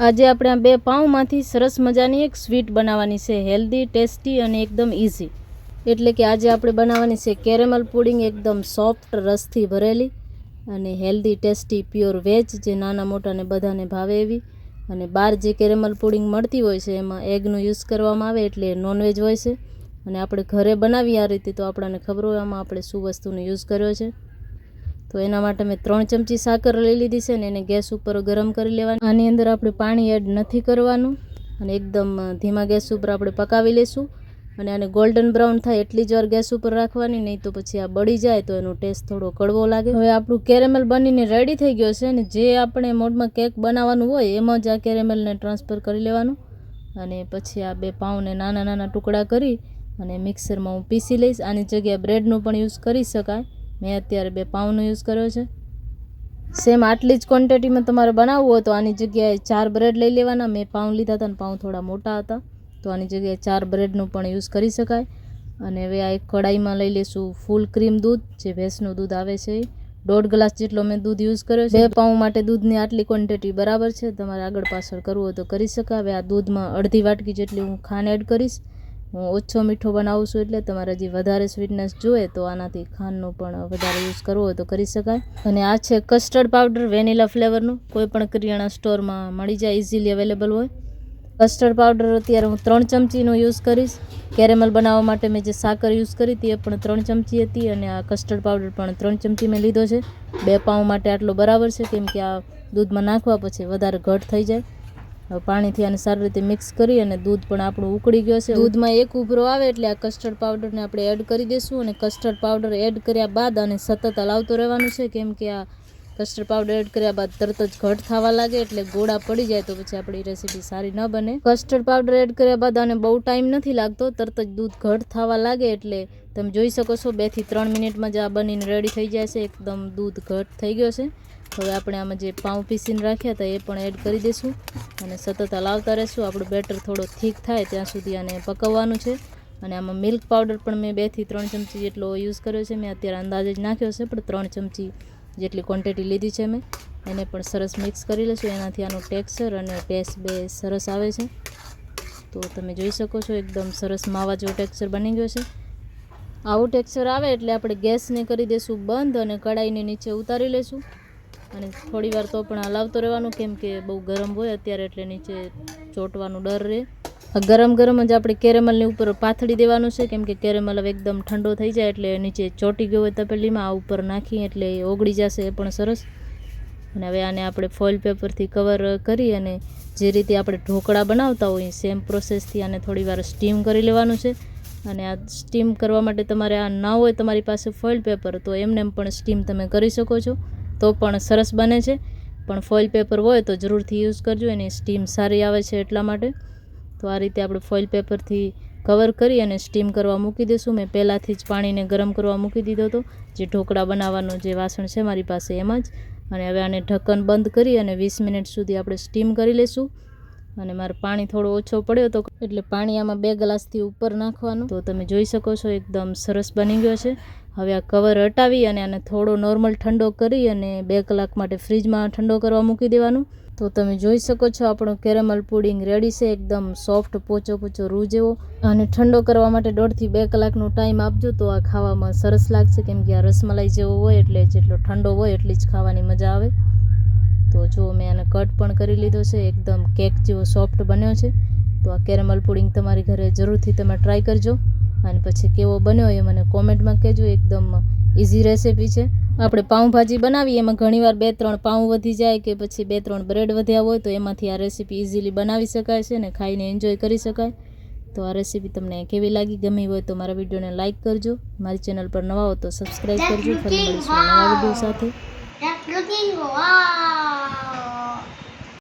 આજે આપણે આ બે પાઉંમાંથી સરસ મજાની એક સ્વીટ બનાવવાની છે, હેલ્ધી, ટેસ્ટી અને એકદમ ઇઝી. એટલે કે આજે આપણે બનાવવાની છે કેરેમલ પુડિંગ, એકદમ સોફ્ટ, રસથી ભરેલી અને હેલ્ધી, ટેસ્ટી, પ્યોર વેજ, જે નાના મોટાને બધાને ભાવે એવી. અને બહાર જે કેરેમલ પુડિંગ મળતી હોય છે એમાં એગનો યુઝ કરવામાં આવે એટલે નોનવેજ હોય છે. અને આપણે ઘરે બનાવીએ આ રીતે તો આપણને ખબર હોય આમાં આપણે શું વસ્તુનો યુઝ કર્યો છે. તો એના માટે મેં 3 ચમચી સાકર લઈ લીધી છે ને એને ગેસ ઉપર ગરમ કરી લેવાની. આની અંદર આપણે પાણી એડ નથી કરવાનું અને એકદમ ધીમા ગેસ ઉપર આપણે પકાવી લઈશું. અને આને ગોલ્ડન બ્રાઉન થાય એટલી જ વાર ગેસ ઉપર રાખવાની, નહીં તો પછી આ બળી જાય તો એનો ટેસ્ટ થોડો કડવો લાગે. હવે આપણું કેરેમલ બનીને રેડી થઈ ગયો છે ને જે આપણે મોડમાં કેક બનાવવાનું હોય એમાં જ આ કેરેમલને ટ્રાન્સફર કરી લેવાનું. અને પછી આ બે પાઉંને નાના નાના ટુકડા કરી અને મિક્સરમાં હું પીસી લઈશ. આની જગ્યાએ બ્રેડનું પણ યુઝ કરી શકાય. મેં અત્યારે બે પાઉંનો યુઝ કર્યો છે. સેમ આટલી જ ક્વોન્ટિટીમાં તમારે બનાવવું હોય તો આની જગ્યાએ 4 બ્રેડ લઈ લેવાના. મેં પાઉં લીધા હતા અને પાઉં થોડા મોટા હતા તો આની જગ્યાએ 4 બ્રેડનું પણ યુઝ કરી શકાય. અને હવે આ એક કઢાઈમાં લઈ લઈશું ફૂલ ક્રીમ દૂધ, જે ભેંસનું દૂધ આવે છે. 1.5 ગ્લાસ જેટલો મેં દૂધ યુઝ કર્યો છે. 2 પાઉં માટે દૂધની આટલી ક્વોન્ટિટી બરાબર છે. તમારે આગળ પાછળ કરવું હોય તો કરી શકાય. હવે આ દૂધમાં અડધી વાટકી જેટલી હું ખાંડ એડ કરીશ. હું ઓછો મીઠો બનાવું છું એટલે તમારે હજી વધારે સ્વીટનેસ જોઈએ તો આનાથી ખાંડનો પણ વધારે યુઝ કરવો હોય તો કરી શકાય. અને આ છે કસ્ટર્ડ પાવડર, વેનીલા ફ્લેવરનું. કોઈ પણ કરિયાણા સ્ટોરમાં મળી જાય, ઇઝીલી અવેલેબલ હોય. કસ્ટર્ડ પાવડર અત્યારે હું 3 ચમચીનો યુઝ કરીશ. કેરેમલ બનાવવા માટે મેં જે સાકર યુઝ કરી હતી એ પણ 3 ચમચી હતી અને આ કસ્ટર્ડ પાવડર પણ 3 ચમચી મેં લીધો છે. 2 પાઉં માટે આટલો બરાબર છે, કેમ કે આ દૂધમાં નાખવા પછી વધારે ઘટ થઈ જાય. હવે પાણીથી આને સારી રીતે મિક્સ કરી અને દૂધ પણ આપણું ઉકળી ગયો છે. દૂધમાં એક ઉભરો આવે એટલે આ કસ્ટર્ડ પાવડરને આપણે એડ કરી દઈશું. અને કસ્ટર્ડ પાવડર એડ કર્યા બાદ આને સતત હલાવતો રહેવાનું છે, કેમ કે આ કસ્ટર્ડ પાવડર એડ કર્યા બાદ તરત જ ઘટ થવા લાગે એટલે ગોળા પડી જાય તો પછી આપણી રેસીપી સારી ન બને. કસ્ટર્ડ પાવડર એડ કર્યા બાદ આને બહુ ટાઈમ નથી લાગતો, તરત જ દૂધ ઘટ થવા લાગે એટલે તમે જોઈ શકો છો 2 થી 3 મિનિટમાં જ આ બનીને રેડી થઈ જાય છે. એકદમ દૂધ ઘટ થઈ ગયો છે. હવે આપણે આમાં જે પાઉં પીસીને રાખ્યા હતા એ પણ એડ કરી દઈશું અને સતત હલાવતા રહેશું. આપણું બેટર થોડો થીક થાય ત્યાં સુધી આને પકવવાનું છે. અને આમાં મિલ્ક પાવડર પણ મેં 2 થી 3 ચમચી જેટલો યુઝ કર્યો છે. મેં અત્યારે અંદાજે જ નાખ્યો છે, પણ 3 ચમચી જેટલી ક્વોન્ટિટી લીધી છે મેં. એને પણ સરસ મિક્સ કરી લઈશું. એનાથી આનું ટેક્સચર અને ટેસ્ટ બે સરસ આવે છે. તો તમે જોઈ શકો છો એકદમ સરસ માવા જેવો ટેક્સચર બની ગયો છે. આવું ટેક્સચર આવે એટલે આપણે ગેસને કરી દઈશું બંધ અને કઢાઈને નીચે ઉતારી લઈશું. અને થોડી વાર તો પણ હલાવતો રહેવાનું, કેમ કે બહુ ગરમ હોય અત્યારે એટલે નીચે ચોંટવાનું ડર રહે. ગરમ ગરમ જ આપણે કેરેમલની ઉપર પાથડી દેવાનું છે, કેમ કે કેરેમલ હવે એકદમ ઠંડો થઈ જાય એટલે નીચે ચોંટી ગયો હોય તપેલીમાં આ ઉપર નાખી એટલે ઓગળી જશે એ પણ સરસ. અને હવે આને આપણે ફોઇલ પેપરથી કવર કરી અને જે રીતે આપણે ઢોકળા બનાવતા હોય સેમ પ્રોસેસથી આને થોડી વાર સ્ટીમ કરી લેવાનું છે. અને આ સ્ટીમ કરવા માટે તમારે આ ના હોય તમારી પાસે ફોઇલ પેપર તો એમને પણ સ્ટીમ તમે કરી શકો છો, તો પણ સરસ બને છે. પણ ફોઇલ પેપર હોય તો જરૂરથી યુઝ કરજો, એની સ્ટીમ સારી આવે છે એટલા માટે. તો આ રીતે આપણે ફોઇલ પેપરથી કવર કરી અને સ્ટીમ કરવા મૂકી દઈશું. મેં પહેલાંથી જ પાણીને ગરમ કરવા મૂકી દીધો હતો, જે ઢોકળા બનાવવાનું જે વાસણ છે મારી પાસે એમાં જ. અને હવે આને ઢક્કન બંધ કરી અને 20 મિનિટ સુધી આપણે સ્ટીમ કરી લઈશું. અને મારે પાણી થોડો ઓછો પડ્યો હતો એટલે પાણી આમાં 2 ગ્લાસથી ઉપર નાખવાનું. તો તમે જોઈ શકો છો એકદમ સરસ બની ગયો છે. હવે આ કવર હટાવી અને આને થોડો નોર્મલ ઠંડો કરી અને 2 કલાક માટે ફ્રીજમાં ઠંડો કરવા મૂકી દેવાનું. તો તમે જોઈ શકો છો આપણું કેરેમલ પુડિંગ રેડી છે, એકદમ સોફ્ટ, પોચો પોચો રૂ જેવો. અને ઠંડો કરવા માટે 1.5 થી 2 કલાકનો ટાઈમ આપજો તો આ ખાવામાં સરસ લાગશે, કેમ કે આ રસમલાઈ જેવો હોય એટલે જેટલો ઠંડો હોય એટલી જ ખાવાની મજા આવે. તો જો મેં આને કટ પણ કરી લીધો છે, એકદમ કેક જેવો સોફ્ટ બન્યો છે. તો આ કેરેમલ પુડિંગ તમારી ઘરે જરૂરથી તમે ટ્રાય કરજો અને પછી કેવો બન્યો એ મને કોમેન્ટમાં કહેજો. એકદમ ઇઝી રેસીપી છે. આપણે પાઉંભાજી બનાવીએ એમાં ઘણીવાર 2-3 પાઉં વધી જાય કે પછી 2-3 બ્રેડ વધ્યા હોય તો એમાંથી આ રેસીપી ઇઝીલી બનાવી શકાય છે અને ખાઈને એન્જોય કરી શકાય. તો આ રેસીપી તમને કેવી લાગી, ગમી હોય તો મારા વિડીયોને લાઇક કરજો. મારી ચેનલ પર નવા હો તો સબસ્ક્રાઈબ કરજો. ફરી મળીશું નવા વિડીયો સાથે.